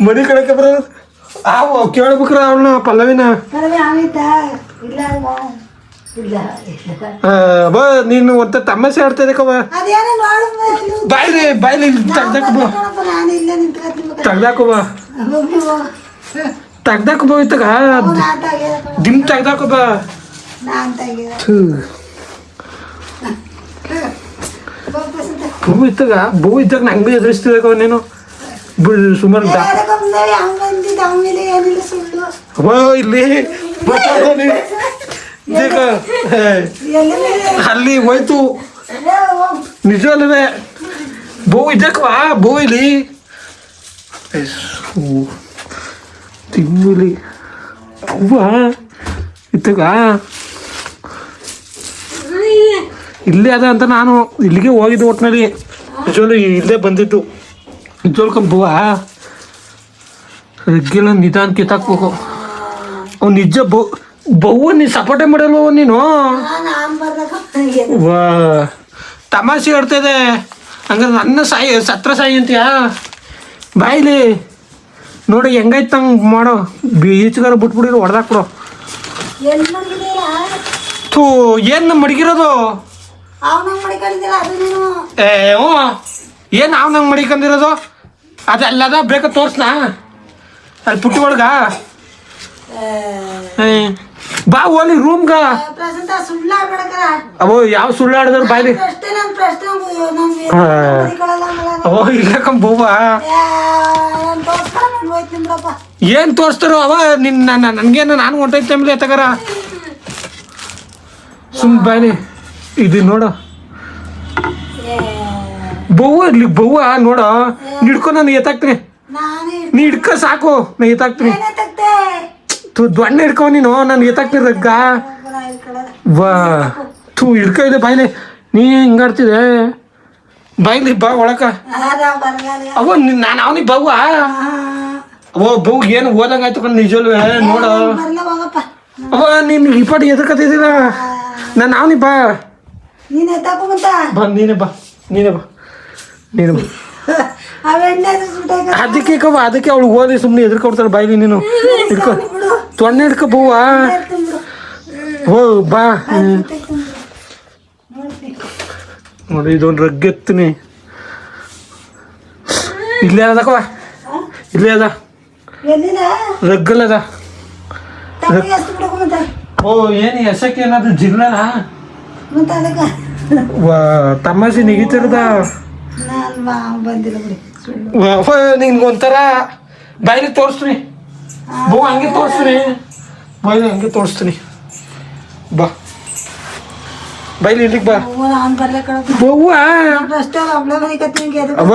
ಮನೆ ಕಳಕ್ಕೆ ಬರೋದು. ಕೇಳ್ಬೇಕ್ರ ಅವಳನ್ನ ಪಲ್ಲವಿನ. ಬಾ ನೀನು ಒಂತ ತಮಾಷೆ ಆಡ್ತಾ ಇದಕ್ಕವ. ಬಾಯ್ಲಿ ಬಾಯ್ಲಿ ತೆಗ್ದಾಕುವ ತೆಗ್ದಾಕುಬ ಇತ್ತಾಗ ದಿಮ್ ತೆಗ್ದಾಕುಬ. ನಾನ್ ತೆಗಿದ ಬೂ ಇದ್ದಾಗ ನಂಗೆ ಎದುರಿಸ್ತಿದ್ದ ನೀನು ಸುಮಾರು ಹಂಗಂದಿದ್ದ ಆಮೇಲೆ ಏನಿಲ್ಲ ಸುಳ್ಳು ಇಲ್ಲಿ ಅಲ್ಲಿ ಹೋಯ್ತು ನಿಜ ಅಲ್ಲವೇ ಬೋ ಇದ್ದಕ್ವಾ ಬೋ ಇಲ್ಲಿ ತಿನ್ನುಲಿ ಅವ್ವ ಇತ್ತಗ ಇಲ್ಲೇ ಅದ ಅಂತ ನಾನು ಇಲ್ಲಿಗೆ ಹೋಗಿದ್ದು ಒಟ್ಟಿನಲ್ಲಿ ನಿಜವಲ್ಲ ಇಲ್ಲೇ ಬಂದಿದ್ದು ನಿಜವಲ್ಕೊಂಬುವ ರೆಗ್ಗೆಲ್ಲ ನಿಧಾನ ಕಿತ್ತಾಕ್ಬೇಕು ಅವ್ ನಿಜ ಬವ್ವ ನೀ ಸಪೋರ್ಟೇ ಮಾಡಲ್ವ ನೀನು ವಾ ತಮಾಷೆ ಆಡ್ತಾಯಿದೆ ಹಂಗಾರೆ ನನ್ನ ಸತ್ರ ಸಾಯಿ ಅಂತೀಯಾ ಬಾಯಿಲಿ ನೋಡಿ ಹೆಂಗೈತೆ ಹಂಗೆ ಮಾಡೋ ಈಚಗಾರ ಬಿಟ್ಬಿಡಿರೋ ಹೊಡೆದಾಕ್ಬಿಡು ಥೂ ಏನು ಮಡಗಿರೋದು ಏ ಹ್ಞೂ ಏನು ನಾವು ನಂಗೆ ಮಡಿಕೊಂಡಿರೋದು ಅದೆಲ್ಲದ ಬೇಕ ತೋರ್ಸ್ನಾ ಅಲ್ಲಿ ಪುಟ್ಟಿ ಒಳಗ ಬಾ ಓಲಿ ರೂಮ್ಗ ಅವೋ ಯಾವ ಸುಳ್ಳಾಡಿದ್ರು ಬಾಯ್ಲಿ ಅವೋ ಇಲ್ಲಕಂಬ ಬವ್ವ ಏನು ತೋರಿಸ್ತಾರೋ ಅವ ನಿನ್ನ ನನಗೇನು ನಾನು ಹೊಂಟೈತೆ ಆಮೇಲೆ ತಗರ ಸುಮ್ ಬಾಯ್ಲಿ ಇದು ನೋಡು ಬವ್ವ ಇಲ್ಲಿ ಬವ್ವ ನೋಡು ಹಿಡ್ಕೊ ನಾನು ಎತ್ತಾಕ್ತೀನಿ ನೀ ಹಿಡ್ಕೊ ಸಾಕು ನಾ ಎತ್ತಾಕ್ತೀನಿ ದೊಣ್ಣೆ ಹಿಡ್ಕೊ ನೀನು ನಾನು ಎತ್ತಾಕ್ತೀನಿ ರಗ್ಗ ವಾ ಥೂ ಹಿಡ್ಕೊ ಇದೆ ಬಾಯ್ಲಿ ನೀ ಹಿಂಗಾಡ್ತಿದೆ ಬಾಯ್ಲಿ ಬಾ ಒಳಕ ಅವ ನಾನು ಅವನಿಗೆ ಬವ್ವ ಅವೋ ಬವ್ ಏನು ಓದಂಗಾಯ್ತು ಕಣ್ ನಿಜಲ್ವೇ ನೋಡು ಅವ ನೀನು ಈ ಪಾಟಿ ಎದರ್ಕತ್ತಿದ್ದೀರ ನಾನು ಅವನಿಗೆ ಬಾ ಬಾ ನೀನೇ ಬಾ ನೀನೇ ಬಾ ನೀನು ಅದಕ್ಕೆ ಕವ ಅದಕ್ಕೆ ಅವಳು ಓದಿ ಸುಮ್ಮನೆ ಎದುರ್ಕೊಡ್ತಾಳೆ ಬಾಯ್ಲಿ ನೀನು ಹಿಡ್ಕೊ ತೊಣ್ಣೆ ಹಿಡ್ಕೊ ಬವ್ವ ಓ ಬಾ ನೋಡಿ ಇದೊಂದು ರಗ್ಗೆತ್ತೀನಿ ಇಲ್ಲೇ ಅದಕ್ಕವ ಇಲ್ಲೇ ಅದ ರಗ್ಗಲ್ಲದ ಓ ಏನು ಎಸಕ್ಕೆ ಏನಾದ್ರು ಜಿಲ್ಲನಾ ತಮಾಷೆ ನಿಗಿತಿರದ ನಿನ್ಗೊಂಥರ ಬಾಯ್ಲಿ ತೋರಿಸ್ತೀನಿ ಬೋ ಹಂಗೆ ತೋರಿಸ್ತೀನಿ ಬಾಯ್ಲಿ ಹಂಗೆ ತೋರಿಸ್ತೀನಿ ಬಾ ಬೈಲಿ ಇಲ್ಲಿಗೆ ಬಾ ಬವ್ವ ಅವ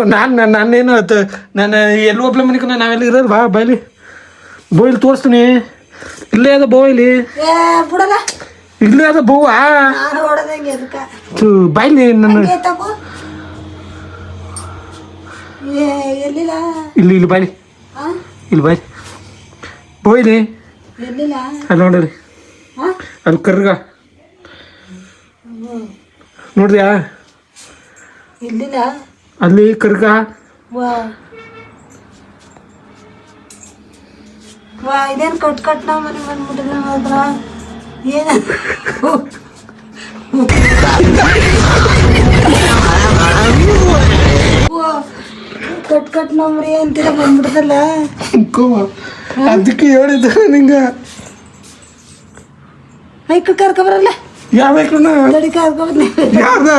ನಾನೇನು ನಾನು ಎಲ್ಲೂ ಒಬ್ಳೆ ಮನಿಕ ನಾವೆಲ್ಲ ಇರೋದು ಬಾ ಬೈಲಿ ಬೋಯ್ಲಿ ತೋರಿಸ್ತೀನಿ ಇಲ್ಲೇ ಅದ ಬೋಯ್ಲಿ ಇಲ್ಲೇ ಅದ ಬವ್ವ ಬಾಯ್ಲಿ ನನ್ನ ಇಲ್ಲಿ ಇಲ್ಲಿ ಬಾಯ್ಲಿ ಇಲ್ಲಿ ಬಾಯ್ ಬೋಯ್ಲಿ ಅಲ್ಲಿ ನೋಡ್ರಿ ಅಲ್ಲಿ ಕರ್ಗ ನೋಡಿದ್ಯಾ ಅಲ್ಲಿ ಕರ್ಗ ಇದೇನು ಕಟ್ ನಾವು ಮನೆ ಬಂದ್ಬಿಟ್ಟಿದ್ರೆ ಮಾತ್ರ ಏನ ಕಟ್ ನಮ್ರಿ ಅಂತೀರ ಬಂದ್ಬಿಡ್ತಲ್ಲ ಅದಕ್ಕೆ ಹೇಳಿದ್ದ ನಿಂಗ ಐಕ್ ಕರ್ಕೊಬರಲ್ಲ ಯಾವ ಗಡಿ ಕರ್ಕೊಬರ್ಲಿ ಯಾರ್ದ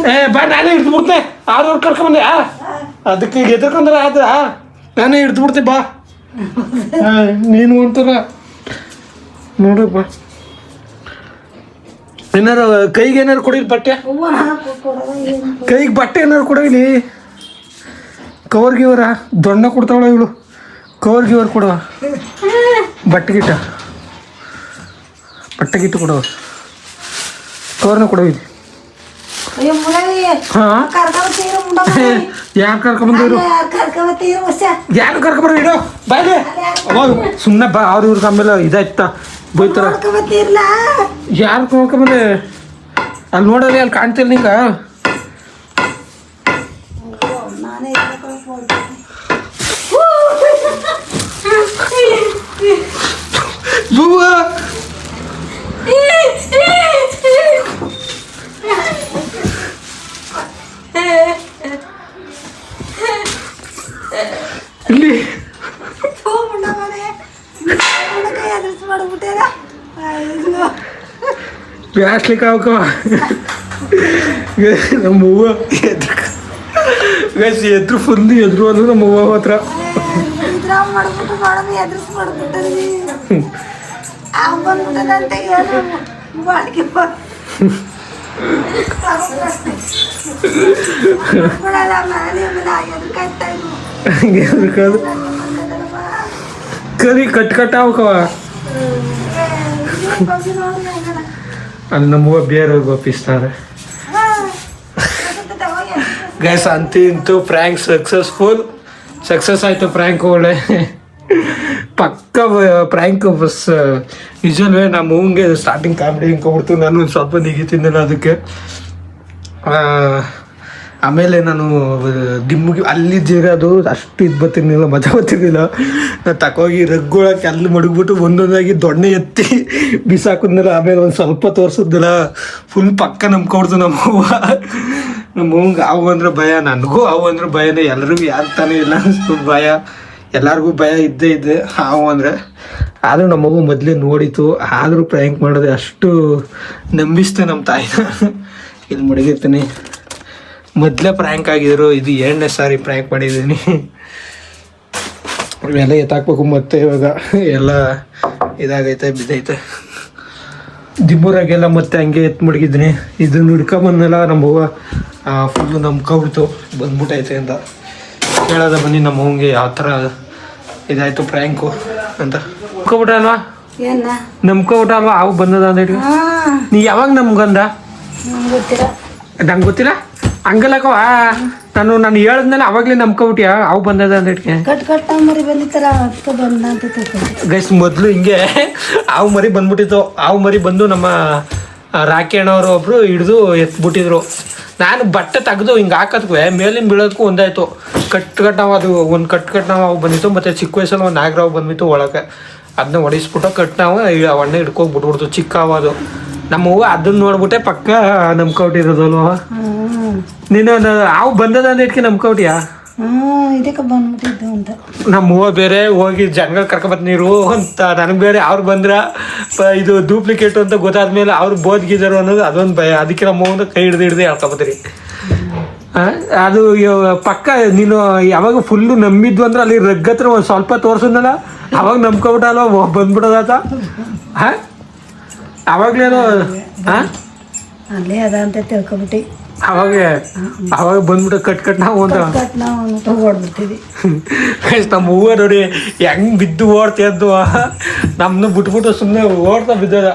ಏ ಬಾ ನಾನೇ ಹಿಡ್ದು ಬಿಡ್ತೆ ಆರವ್ರು ಕರ್ಕೊಂಬಂದೆ ಅದಕ್ಕೆ ಈಗ ಎದ್ರಕೊಂಡ್ರೆ ಆದ ನಾನೇ ಹಿಡ್ದು ಬಿಡ್ತೆ ಬಾ ನೀನು ಒಂಥರ ನೋಡಪ್ಪ ಏನಾರು ಕೈಗೆ ಏನಾರು ಕೊಡಿಲಿ ಬಟ್ಟೆ ಕೈಗೆ ಬಟ್ಟೆ ಏನಾರು ಕೊಡೋಲಿ ಕವರ್ ಗಿವರ ದೊಣ್ಣ ಕೊಡ್ತಾವಳ ಇವಳು ಕವರ್ ಗಿವರ್ ಕೊಡುವ ಬಟ್ಟೆ ಗಿಟ್ಟ ಕೊಡುವ ಕವರ್ನ ಕೊಡೋದು ಹಾಂ ಯಾರು ಕರ್ಕೊಂಬಂದಿರು ಯಾರು ಕರ್ಕೊಂಬರ ಇಡೋ ಬಾಯ್ಲಿ ಸುಮ್ಮನೆ ಬಾ ಅವ್ರ ಇವ್ರಿಗೆ ಆಮೇಲೆ ಇದಾಯ್ತಾ ಬೋಯ್ತಾರ ಯಾರು ಕರ್ಕೊಂಬಂದೆ ಅಲ್ಲಿ ನೋಡಲಿ ಅಲ್ಲಿ ಕಾಣ್ತಿಲ್ಲ ನಿಂಗ ಬುವ್ವ ಇಲ್ಲಿ ಮಾಡ್ಬಿಟ್ಟೇನ ಬ್ಯಾಸ್ಲಿಕ್ಕೆ ಅವಕವ ನಮ್ಮ ಹೂವು ಎದ್ರು ಫುಲ್ ಎದ್ರು ಅಂದ್ರು ನಮ್ಮ ಹೂವು ಹತ್ರ ಮಾಡ್ಬಿಟ್ಟು ಮಾಡೋದು ಎದುರಿಸಿ ಮಾಡ್ಬಿಟ್ಟರಿ ಬಂದ್ಬಿಟ್ಟದಂತೆ ಬಾಳಿಕೆ ಕರಿ ಕಟ್ ಅವಕವ ಅಲ್ಲಿ ನಮ್ಮ ಹೂವು ಬೇರೆ ಒಪ್ಪಿಸ್ತಾರೆ ಗೈಸ್ ಅಂತೂ ಇಂತೂ ಪ್ರ್ಯಾಂಕ್ ಸಕ್ಸಸ್ ಆಯಿತು ಪ್ರ್ಯಾಂಕ್ ಒಳ್ಳೆ ಪಕ್ಕ ಪ್ರ್ಯಾಂಕ್ ಬಸ್ ನಿಜವೇ ನಮ್ಮ ಹೂವಿಗೆ ಸ್ಟಾರ್ಟಿಂಗ್ ಕಾಮಿಡಿ ಹಿಂಕೊಬಿಡ್ತು ನಾನು ಒಂದು ಸ್ವಲ್ಪ ನಿಗಿತಿದ್ದೆ ಅದಕ್ಕೆ ಆಮೇಲೆ ನಾನು ದಿಮ್ಮಿಗೆ ಅಲ್ಲಿದ್ದಿರೋದು ಅಷ್ಟು ಇದು ಬರ್ತಿರ್ಲಿಲ್ಲ ಮಜಾ ಬರ್ತಿರ್ಲಿಲ್ಲ ನಾನು ತಕೋಗಿ ರಗ್ಗೊಳಕ್ಕೆ ಅಲ್ಲಿ ಮಡಗ್ಬಿಟ್ಟು ಒಂದೊಂದಾಗಿ ದೊಣ್ಣೆ ಎತ್ತಿ ಬಿಸಾಕಿದ್ನಲ್ಲ ಆಮೇಲೆ ಒಂದು ಸ್ವಲ್ಪ ತೋರಿಸಿದ್ನಲ್ಲ ಫುಲ್ ಪಕ್ಕ ನಂಬ್ಕೊಡ್ತು ನಮ್ಮ ಹೂವಿಗೆ ಹಾವು ಅಂದ್ರೆ ಭಯ, ನನಗೂ ಹಾವು ಅಂದ್ರೆ ಭಯನೇ, ಎಲ್ರಿಗೂ ಯಾರು ತಾನೇ ಇಲ್ಲ ಅನಿಸ್ತು ಭಯ, ಎಲ್ಲರಿಗೂ ಭಯ ಇದ್ದೇ ಹಾವು ಅಂದರೆ. ಆದರೂ ನಮ್ಮ ಮಗು ಮೊದಲೇ ನೋಡಿತು, ಆದರೂ ಪ್ರ್ಯಾಂಕ್ ಮಾಡೋದೆ ಅಷ್ಟು ನಂಬಿಸ್ತೆ ನಮ್ಮ ತಾಯಿನ. ಇಲ್ಲಿ ಮಡಗಿರ್ತೀನಿ, ಮೊದಲೇ ಪ್ರ್ಯಾಂಕ್ ಆಗಿದ್ರು, ಇದು 2ನೇ ಸಾರಿ ಪ್ರ್ಯಾಂಕ್ ಮಾಡಿದ್ದೀನಿ. ಇವೆಲ್ಲ ಎತ್ತಾಕ್ಬೇಕು ಮತ್ತೆ ಇವಾಗ ಎಲ್ಲ ಇದಾಗೈತೆ ಬಿದ್ದೈತೆ. ದಿಬ್ಬೂರಾಗೆಲ್ಲ ಮತ್ತೆ ಹಂಗೆ ಎತ್ತು ಮಡಗಿದ್ದೀನಿ. ಇದನ್ನು ಹಿಡ್ಕೊಂಬಂದೆಲ್ಲ ನಮ್ಮ ಹೂವು ಫುಲ್ಲು ನಂಬ್ಕೊಬಿಡ್ತು ಬಂದ್ಬಿಟ್ಟೈತೆ ಅಂತ ಕೇಳೋದ ಬನ್ನಿ ನಮ್ಮ ಹೂವಿಗೆ ಯಾವ ಥರ ಇದಾಯಿತು ಪ್ರ್ಯಾಂಕು ಅಂತ. ನಂಬ್ಕೊಬಿಟ್ಟಲ್ವಾ ನಂಬ್ಕೊಬಿಟ್ಟಲ್ವಾ ಅವು ಬಂದದ ಅಂತ ಹೇಳಿ. ನೀ ಯಾವಾಗ ನಮ್ಗಂದ ನಂಗೆ ಗೊತ್ತಿಲ್ಲ ಹಂಗಲ್ಲಕವ, ನಾನು ಹೇಳಿದ್ಮೇಲೆ ಅವಾಗಲೇ ನಂಬ್ಕೊಬಿಟ್ಯಾ ಅವು ಬಂದದ ಅಂತ ಹೇಳಿ. ಗೈಸ್ ಮೊದಲು ಹಿಂಗೆ ಹಾವು ಮರಿ ಬಂದ್ಬಿಟ್ಟಿತ್ತು. ಹಾವು ಮರಿ ಬಂದು ನಮ್ಮ ರಾಕಿ ಅಣ್ಣವರು ಒಬ್ರು ಹಿಡಿದು ಎತ್ಬಿಟ್ಟಿದ್ರು. ನಾನು ಬಟ್ಟೆ ತೆಗೆದು ಹಿಂಗೆ ಹಾಕೋದ್ಕು ಮೇಲಿನ ಬೀಳೋದಕ್ಕೂ ಒಂದಾಯ್ತು. ಕಟ್ಟಾವು ಅದು ಒಂದು ಕಟ್ಟಾವು ಅವು ಬಂದಿತ್ತು. ಮತ್ತು ಚಿಕ್ಕ ವಯಸ್ಸಲ್ಲಿ ಒಂದು ನಾಗರಾವು ಬಂದ್ಬಿಟ್ಟು ಒಳಗೆ, ಅದನ್ನ ಹೊಡಿಸ್ಬಿಟ್ಟು ಕಟ್ಟಾವು ಅವಣ್ಣ ಹಿಡ್ಕೋಗಿ ಬಿಟ್ಬಿಡ್ತು. ಚಿಕ್ಕ ಹಾವು ಅದು. ನಮ್ಮ ಹೂವು ಅದನ್ನ ನೋಡ್ಬಿಟ್ಟೆ ಪಕ್ಕ ನಂಬ್ಕೊಟ್ಟಿರೋದಲ್ವ. ನೀನು ಹಾವು ಬಂದದ ಅಂತ ಇಟ್ಕೆ ನಂಬ್ಕೊಬಿಟ್ಯಾ? ಇದಕ್ಕೆ ಬಂದ್ಬಿಟ್ಟಿದ್ದು ಅಂತ. ನಮ್ಮ ಹೂವು ಬೇರೆ ಹೋಗಿ ಜನಗಳು ಕರ್ಕೊಬತ್ ನೀರು ಅಂತ, ನನಗೆ ಬೇರೆ ಅವ್ರು ಬಂದ್ರ ಇದು ಡೂಪ್ಲಿಕೇಟು ಅಂತ ಗೊತ್ತಾದ್ಮೇಲೆ ಅವ್ರು ಬೋದ್ಗಿದ್ರು ಅನ್ನೋದು ಅದೊಂದು ಭಯ. ಅದಕ್ಕೆ ನಮ್ಮ ಹೂವನ್ನ ಕೈ ಹಿಡ್ದು ಹೇಳ್ಕೊಬತ್ತೀರಿ. ಅದು ಪಕ್ಕ ನೀನು ಯಾವಾಗ ಫುಲ್ಲು ನಂಬಿದ್ವು ಅಂದ್ರೆ ಅಲ್ಲಿ ರಗ್ಗತ್ರ ಒಂದು ಸ್ವಲ್ಪ ತೋರ್ಸದ್ನಲ್ಲ ಅವಾಗ ನಂಬ್ಕೊಬಿಟ್ಟಲ್ವ ಬಂದ್ಬಿಡೋದಾತ. ಹಾಂ ಅವಾಗಲೇನೋ ಅಲ್ಲೇ ಅದ ಅಂತ ತಿಳ್ಕೊಬಿಟ್ಟು ಅವಾಗ ಬಂದ್ಬಿಟ್ಟು ಕಟ್ ನಾವು ಅಂತ ಓಡ್ಬಿಡ್ತೀವಿ. ನಮ್ಮ ಹೂವು ನೋಡಿ ಹೆಂಗ್ ಬಿದ್ದು ಓಡ್ತಿದ್ದು, ನಮ್ಮನ್ನ ಬಿಟ್ಬಿಟ್ಟು ಸುಮ್ಮನೆ ಓಡ್ತಾ ಬಿದ್ದದ.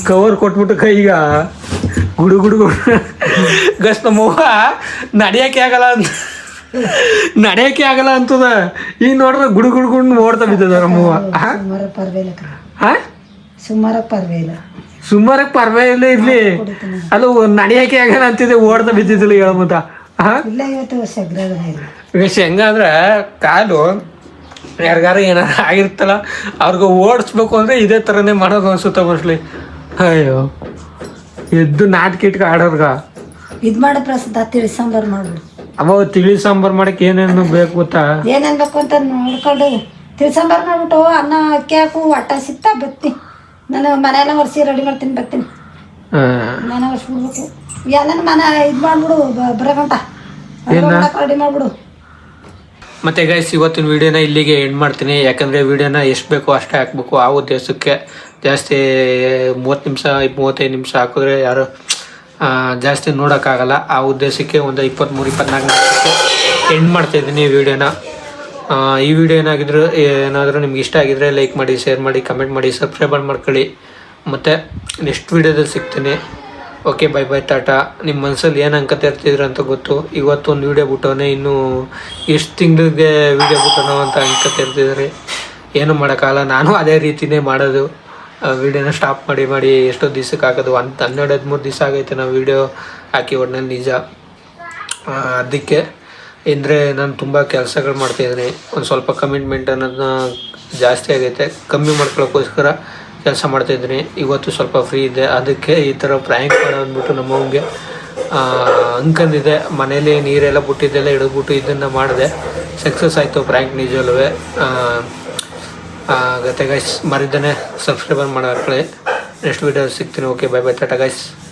ಕವರ್ ಕೊಟ್ಬಿಟ್ಟು ಕೈಗ ಗುಡು ಗುಡು ಗಸ್ ನಮ್ಮ ಹೂವು ನಡೆಯೋಕೆ ಆಗಲ್ಲ ಅಂತದ. ಈಗ ನೋಡ್ರೆ ಗುಡು ಗುಡು ಗುಡು ಓಡ್ತಾ ಬಿದ್ದದ ನಮ್ಮ ಹೂವು. ಸುಮಾರಕ್ಕೆ ಪರ್ವಾಗಿಲ್ಲ ಇರ್ಲಿ, ಅದು ನಡೆಯೋಕೆ ಆಗಲ್ಲ ಅಂತಿದೆ, ಓಡ್ತಾ ಬಿದ್ದಿದ್ದಿಲ್ಲ ಹೇಳಮಂತ. ಹೆಂಗಂದ್ರೆ ಕಾಲು ಯಾರಿಗಾರ ಏನಾರ ಆಗಿರ್ತಲ್ಲ ಅವ್ರಿಗೆ ಓಡಿಸ್ಬೇಕು ಅಂದ್ರೆ ಇದೇ ಥರನೇ ಮಾಡೋದು ಅನ್ಸುತ್ತೆ ಮೋಸ್ಟ್ಲಿ. ಅಯ್ಯೋ ಎದ್ದು ನಾಟಕ ಇಟ್ಕ ಆಡೋರ್ಗ ಇದು ಮಾಡೋ ಪ್ರಸಾದ ತಿಳಿ ಸಾಂಬಾರು ಮಾಡ್ಬಿಡು. ಅವ ತಿಳಿ ಸಾಂಬಾರು ಮಾಡಕ್ಕೆ ಏನೇನು ಬೇಕು ಗೊತ್ತಾ? ಏನೇನು ಬೇಕು ಅಂತ ನೋಡ್ಕೊಂಡು ತಿಳಿ ಸಾಂಬಾರು ಮಾಡ್ಬಿಟ್ಟು ಅನ್ನ ಅಕ್ಕಿ ಹಾಕು ಒಟ್ಟ ಸಿಗ್ತಾ ಬತ್ತಿ. ನಾನು ಮನೆಯೆಲ್ಲ ಒರೆಸಿ ರೆಡಿ ಮಾಡ್ತೀನಿ, ಬರ್ತೀನಿ. ಮನೆ ಒರೆಸ್ಬಿಡ್ಬೇಕು, ಎಲ್ಲ ಮನೆ ಇದು ಮಾಡ್ಬಿಡು ಬರಗಂಟ ರೆಡಿ ಮಾಡ್ಬಿಡು. ಮತ್ತು ಗೈಸ್ ಇವತ್ತಿನ ವೀಡಿಯೋನ ಇಲ್ಲಿಗೆ ಎಂಡ್ ಮಾಡ್ತೀನಿ. ಯಾಕಂದರೆ ವೀಡಿಯೋನ ಎಷ್ಟು ಬೇಕೋ ಅಷ್ಟೇ ಹಾಕಬೇಕು. ಆ ಉದ್ದೇಶಕ್ಕೆ ಜಾಸ್ತಿ 30 ನಿಮಿಷ 35 ನಿಮಿಷ ಹಾಕಿದ್ರೆ ಯಾರು ಜಾಸ್ತಿ ನೋಡೋಕ್ಕಾಗಲ್ಲ. ಆ ಉದ್ದೇಶಕ್ಕೆ ಒಂದು 23-24 ನಿಮಿಷಕ್ಕೆ ಎಂಡ್ ಮಾಡ್ತಾಯಿದ್ದೀನಿ ವೀಡಿಯೋನ. ಈ ವಿಡಿಯೋ ಏನಾದರೂ ನಿಮ್ಗೆ ಇಷ್ಟ ಆಗಿದ್ರೆ ಲೈಕ್ ಮಾಡಿ, ಶೇರ್ ಮಾಡಿ, ಕಮೆಂಟ್ ಮಾಡಿ, ಸಬ್ಸ್ಕ್ರೈಬ್ ಮಾಡ್ಕೊಳ್ಳಿ. ಮತ್ತು ನೆಕ್ಸ್ಟ್ ವೀಡಿಯೋದಲ್ಲಿ ಸಿಗ್ತೀನಿ. Okay, bye bye, Tata. ನಿಮ್ಮ ಮನಸ್ಸಲ್ಲಿ ಏನು ಅನ್ಕೋತಾ ಇರ್ತಿದ್ರು ಅಂತ ಗೊತ್ತು. ಇವತ್ತು ಒಂದು ವೀಡಿಯೋ ಬಿಟ್ಟವನೇ, ಇನ್ನೂ ಎಷ್ಟು ತಿಂಗಳಿಗೆ ವೀಡಿಯೋ ಬಿಟ್ಟನೋ ಅಂತ ಅನ್ಕೋತಾ ಇರ್ತಿದ್ರಿ. ಏನು ಮಾಡೋಕ್ಕಾಗಲ್ಲ, ನಾನು ಅದೇ ರೀತಿಯೇ ಮಾಡೋದು. ವೀಡಿಯೋನ ಸ್ಟಾಪ್ ಮಾಡಿ ಎಷ್ಟೋ ದಿವ್ಸಕ್ಕೆ ಹಾಕೋದು. 12-13 ದಿವಸ ಆಗೈತೆ ನಾವು ವೀಡಿಯೋ ಹಾಕಿ ಒಟ್ಟಿನಲ್ಲಿ ನಿಜ. ಅದಕ್ಕೆ ಅಂದರೆ ನಾನು ತುಂಬ ಕೆಲಸಗಳು ಮಾಡ್ತಾಯಿದ್ದೀನಿ. ಒಂದು ಸ್ವಲ್ಪ ಕಮಿಟ್ಮೆಂಟ್ ಅನ್ನೋದನ್ನ ಜಾಸ್ತಿ ಆಗೈತೆ, ಕಮ್ಮಿ ಮಾಡ್ಕೊಳ್ಳೋಕ್ಕೋಸ್ಕರ ಕೆಲಸ ಮಾಡ್ತಾಯಿದ್ದೀನಿ. ಇವತ್ತು ಸ್ವಲ್ಪ ಫ್ರೀ ಇದೆ, ಅದಕ್ಕೆ ಈ ಥರ ಪ್ರ್ಯಾಂಕ್ ಮಾಡೋದ್ಬಿಟ್ಟು ನಮ್ಮವ್ಗೆ ಅಂದ್ಕೊಂಡಿದ್ದೆ. ಮನೇಲಿ ನೀರೆಲ್ಲ ಬಿಟ್ಟಿದ್ದೆಲ್ಲ ಹಿಡಿದ್ಬಿಟ್ಟು ಇದನ್ನು ಮಾಡಿದೆ, ಸಕ್ಸಸ್ ಆಯಿತು ಪ್ರ್ಯಾಂಕ್ ನಿಜವೇ. ಗತೆ ಗೈಸ್ ಮರಿದ್ದಾನೆ ಸಬ್ಸ್ಕ್ರೈಬರ್ ಮಾಡಾಕೊಳ್ಳಿ. ನೆಕ್ಸ್ಟ್ ವಿಡಿಯೋ ಸಿಗ್ತೀನಿ. Okay, bye bye, Tata guys.